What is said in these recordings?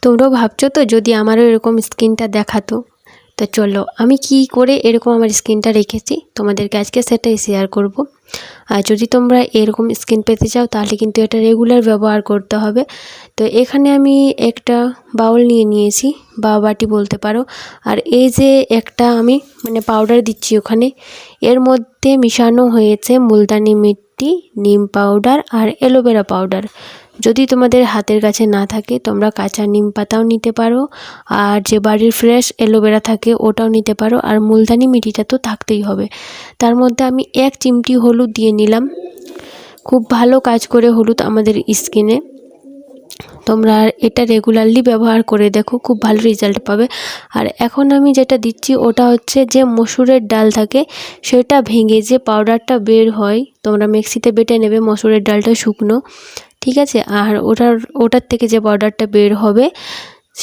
তোমরাও ভাবছো তো যদি আমারও এরকম স্কিনটা দেখাতো। তো চলো আমি কি করে এরকম আমার স্কিনটা রেখেছি তোমাদেরকে আজকে সেটাই শেয়ার করব। আর যদি তোমরা এরকম স্কিন পেতে চাও তাহলে কিন্তু এটা রেগুলার ব্যবহার করতে হবে। তো এখানে আমি একটা বাউল নিয়ে নিয়েছি বা বাটি বলতে পারো। আর এই যে একটা আমি পাউডার দিচ্ছি ওখানে, এর মধ্যে মিশানো হয়েছে মুলতানি মিট্টি, নিম পাউডার আর অ্যালোভেরা পাউডার। যদি তোমাদের হাতের কাছে না থাকে তোমরা কাঁচা নিম পাতাও নিতে পারো, আর যে বাড়ির ফ্রেশ অ্যালোভেরা থাকে ওটাও নিতে পারো, আর মুলতানি মিট্টিটা তো থাকতেই হবে। তার মধ্যে আমি 1 চিমটি হলুদ দিয়ে নিলাম। খুব ভালো কাজ করে হলুদ আমাদের স্কিনে। তোমরা এটা রেগুলারলি ব্যবহার করে দেখো, খুব ভালো রেজাল্ট পাবে। আর এখন আমি যেটা দিচ্ছি ওটা হচ্ছে যে মসুরের ডাল থাকে সেটা ভেঙে যে পাউডারটা বের হয়, তোমরা মিক্সিতে বেটে নেবে মসুরের ডালটা শুকনো, ঠিক আছে। আর ওটার থেকে যে পাউডারটা বের হবে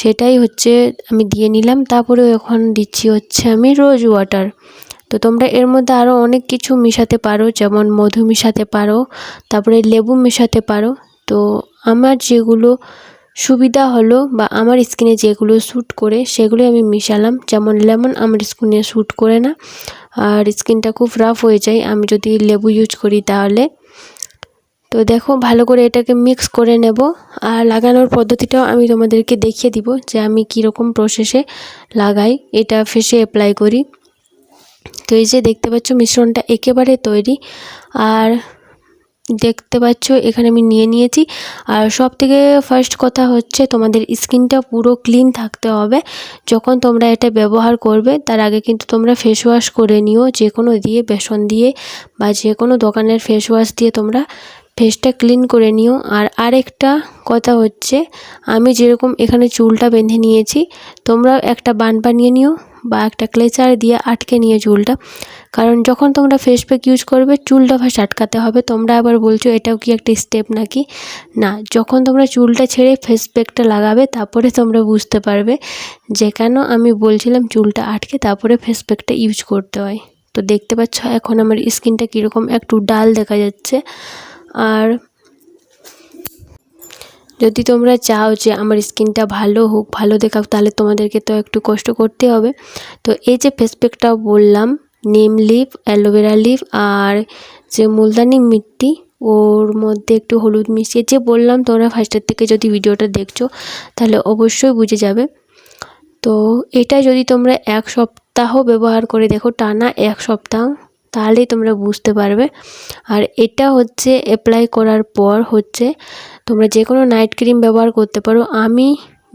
সেটাই হচ্ছে আমি দিয়ে নিলাম। তারপরে এখন দিচ্ছি হচ্ছে আমি রোজ ওয়াটার। তো তোমরা এর মধ্যে আরও অনেক কিছু মেশাতে পারো, যেমন মধু মেশাতে পারো, তারপরে লেবু মেশাতে পারো। তো আমার যেগুলো সুবিধা হলো বা আমার স্কিনে যেগুলো শ্যুট করে সেগুলো আমি মেশালাম। যেমন লেমন আমার স্কিনে শ্যুট করে না, আর স্কিনটা খুব রাফ হয়ে যায় আমি যদি লেবু ইউজ করি তাহলে। তো দেখো ভালো করে এটাকে মিক্স করে নেব। আর লাগানোর পদ্ধতিটাও আমি তোমাদেরকে দেখিয়ে দিব যে আমি কীরকম প্রসেসে লাগাই, এটা ফেসে অ্যাপ্লাই করি। তো এই যে দেখতে পাচ্ছ মিশ্রণটা একেবারে তৈরি। আর দেখতে পাচ্ছ এখানে আমি নিয়ে নিয়েছি। আর সব থেকে ফার্স্ট কথা হচ্ছে তোমাদের স্কিনটা পুরো ক্লিন থাকতে হবে যখন তোমরা এটা ব্যবহার করবে। তার আগে কিন্তু তোমরা ফেস ওয়াশ করে নিও, যে কোনো দিয়ে, বেসন দিয়ে বা যে কোনো দোকানের ফেস ওয়াশ দিয়ে তোমরা ফেসটা ক্লিন করে নিও। আর আরেকটা কথা হচ্ছে, আমি যেরকম এখানে চুলটা বেঁধে নিয়েছি, তোমরাও একটা বান বানিয়ে নিও বা একটা ক্লেচার দিয়ে আটকে নিয়ে চুলটা, কারণ যখন তোমরা ফেস প্যাক ইউজ করবে চুলটা ফার্স্ট আটকাতে হবে। তোমরা আবার বলছো এটাও কি একটা স্টেপ নাকি? না, যখন তোমরা চুলটা ছেড়ে ফেস প্যাকটা লাগাবে তারপরে তোমরা বুঝতে পারবে যে কেন আমি বলছিলাম চুলটা আটকে তারপরে ফেস প্যাকটা ইউজ করতে হয়। তো দেখতে পাচ্ছ এখন আমার স্কিনটা কীরকম একটু ডাল দেখা যাচ্ছে। আর যদি তোমরা চাও যে আমার স্কিনটা ভালো হোক, ভালো দেখাও, তাহলে তোমাদেরকে তো একটু কষ্ট করতে হবে। তো এই যে ফেস প্যাকটা বললাম, নিম লিফ, অ্যালোভেরা লিফ আর যে মুলতানি মিট্টি, ওর মধ্যে একটু হলুদ মিশিয়ে যে বললাম, তোমরা ফার্স্টের থেকে যদি ভিডিওটা দেখছো তাহলে অবশ্যই বুঝে যাবে। তো এটা যদি তোমরা 1 সপ্তাহ ব্যবহার করে দেখো, টানা 1 সপ্তাহ, তাহলেই তোমরা বুঝতে পারবে। আর এটা হচ্ছে অ্যাপ্লাই করার পর হচ্ছে তোমরা যে কোনো নাইট ক্রিম ব্যবহার করতে পারো। আমি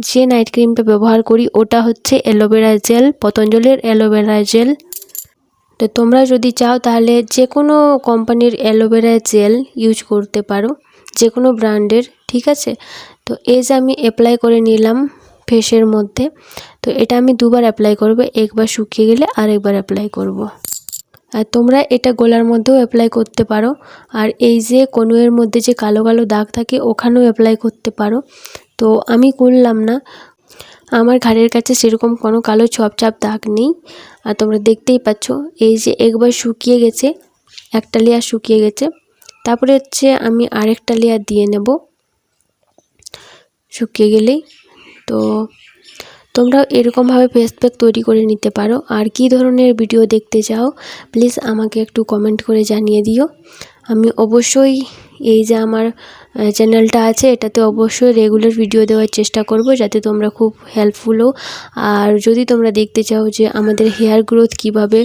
যে নাইট ক্রিমটা ব্যবহার করি ওটা হচ্ছে অ্যালোভেরা জেল, পতঞ্জলির অ্যালোভেরা জেল। তো তোমরা যদি চাও তাহলে যে কোনো কোম্পানির অ্যালোভেরা জেল ইউজ করতে পারো, যে কোনো ব্র্যান্ডের, ঠিক আছে। তো এই যে আমি অ্যাপ্লাই করে নিলাম ফেসের মধ্যে। তো এটা আমি 2 বার অ্যাপ্লাই করব, একবার শুকিয়ে গেলে আরেকবার অ্যাপ্লাই করব। আর তোমরা এটা গলার মধ্যেও অ্যাপ্লাই করতে পারো। আর এই যে কনুয়ের মধ্যে যে কালো কালো দাগ থাকে ওখানেও অ্যাপ্লাই করতে পারো। তো আমি করলাম না, আমার ঘাড়ের কাছে সেরকম কোনো কালো ছপছাপ দাগ নেই। আর তোমরা দেখতেই পাচ্ছ এই যে একবার শুকিয়ে গেছে, একটা লেয়ার শুকিয়ে গেছে। তারপরে হচ্ছে আমি আরেকটা লেয়ার দিয়ে নেব শুকিয়ে গেলেই। তো তোমরাও এরকমভাবে ফেস প্যাক তৈরি করে নিতে পারো। আর কী ধরনের ভিডিও দেখতে চাও প্লিজ আমাকে একটু কমেন্ট করে জানিয়ে দিও। আমি অবশ্যই এই যে আমার চ্যানেলটা আছে এটাতে অবশ্যই রেগুলার ভিডিও দেওয়ার চেষ্টা করব, যাতে তোমরা খুব হেল্পফুল হও। আর যদি তোমরা দেখতে চাও যে আমাদের হেয়ার গ্রোথ কিভাবে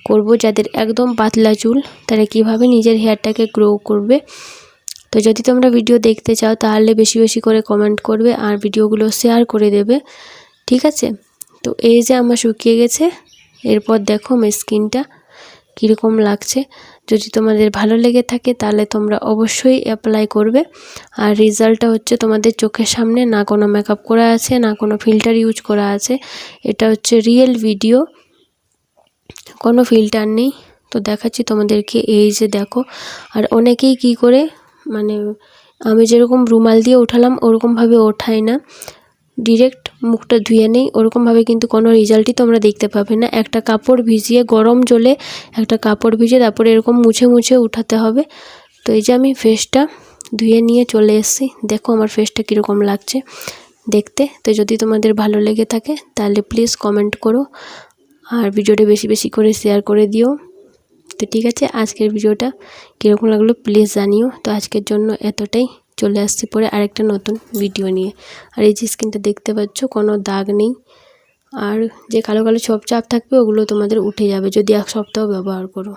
করব, যাদের একদম পাতলা চুল তারা কিভাবে নিজের হেয়ারটাকে গ্রো করবে, তো যদি তোমরা ভিডিও দেখতে চাও তাহলে বেশি বেশি করে কমেন্ট করবে আর ভিডিওগুলো শেয়ার করে দেবে, ঠিক আছে। তো এই যে আমার শুকিয়ে গেছে, এরপর দেখো আমার স্কিনটা কীরকম লাগছে। যদি তোমাদের ভালো লেগে থাকে তাহলে তোমরা অবশ্যই অ্যাপ্লাই করবে। আর রেজাল্টটা হচ্ছে তোমাদের চোখের সামনে, না কোনো মেকআপ করা আছে না কোনো ফিল্টার ইউজ করা আছে, এটা হচ্ছে রিয়েল ভিডিও, কোনো ফিল্টার নেই। তো দেখাচ্ছি তোমাদেরকে, এই যে দেখো। আর অনেকেই কি করে আমি যেরকম রুমাল দিয়ে উঠালাম ওরকমভাবে ওঠায় না, ডিরেক্ট মুখটা ধুয়ে নেই, ওরকমভাবে কিন্তু কোনো রেজাল্টই তোমরা দেখতে পাবে না। একটা কাপড় ভিজিয়ে, গরম জলে একটা কাপড় ভিজিয়ে তারপরে এরকম মুছে মুছে উঠাতে হবে। তো এই যে আমি ফেসটা ধুয়ে নিয়ে চলে এসেছি, দেখো আমার ফেসটা কীরকম লাগছে। দেখতে। তো যদি তোমাদের ভালো লেগে থাকে তাহলে প্লিজ কমেন্ট করো আর ভিডিওটা বেশি বেশি করে শেয়ার করে দিও। তো ঠিক আছে, আজকের ভিডিওটা কীরকম লাগলো প্লিজ জানিও। তো আজকের জন্য এতটাই, চলে আসছি পরে আরেকটা নতুন ভিডিও নিয়ে। আর এই যে স্কিনটা দেখতে পাচ্ছ কোনো দাগ নেই, আর যে কালো কালো ছোপ চাপ থাকবে ওগুলো তোমাদের উঠে যাবে যদি 1 সপ্তাহ ব্যবহার করো।